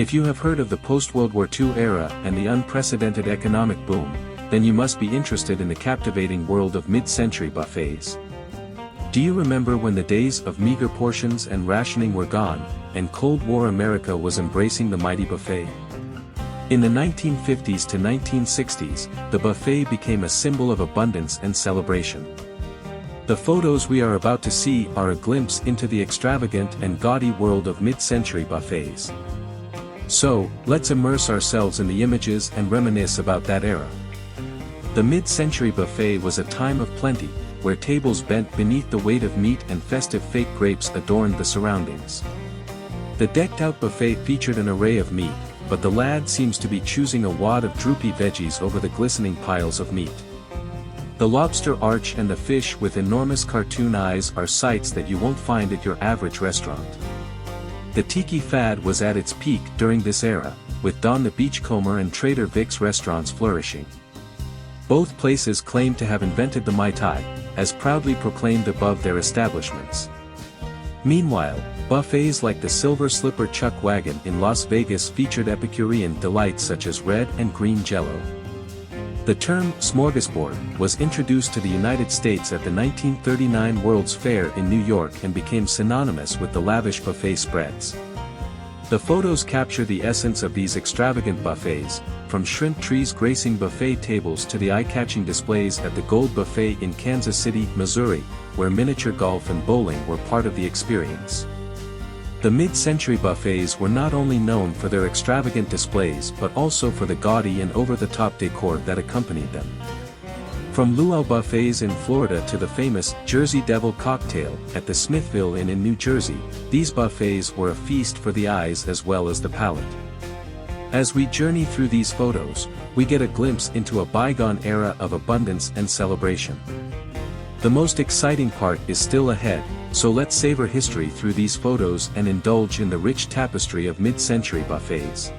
If you have heard of the post-World War II era and the unprecedented economic boom, then you must be interested in the captivating world of mid-century buffets. Do you remember when the days of meager portions and rationing were gone, and Cold War America was embracing the mighty buffet? In the 1950s to 1960s, the buffet became a symbol of abundance and celebration. The photos we are about to see are a glimpse into the extravagant and gaudy world of mid-century buffets. So, let's immerse ourselves in the images and reminisce about that era. The mid-century buffet was a time of plenty, where tables bent beneath the weight of meat and festive fake grapes adorned the surroundings. The decked-out buffet featured an array of meat, but the lad seems to be choosing a wad of droopy veggies over the glistening piles of meat. The lobster arch and the fish with enormous cartoon eyes are sights that you won't find at your average restaurant. The Tiki fad was at its peak during this era, with Don the Beachcomber and Trader Vic's restaurants flourishing. Both places claimed to have invented the Mai Tai, as proudly proclaimed above their establishments. Meanwhile, buffets like the Silver Slipper Chuck Wagon in Las Vegas featured Epicurean delights such as red and green jello. The term smorgasbord was introduced to the United States at the 1939 World's Fair in New York and became synonymous with the lavish buffet spreads. The photos capture the essence of these extravagant buffets, from shrimp trees gracing buffet tables to the eye-catching displays at the Gold Buffet in Kansas City, Missouri, where miniature golf and bowling were part of the experience. The mid-century buffets were not only known for their extravagant displays but also for the gaudy and over-the-top decor that accompanied them. From luau buffets in Florida to the famous Jersey Devil cocktail at the Smithville Inn in New Jersey, these buffets were a feast for the eyes as well as the palate. As we journey through these photos, we get a glimpse into a bygone era of abundance and celebration. The most exciting part is still ahead, so let's savor history through these photos and indulge in the rich tapestry of mid-century buffets.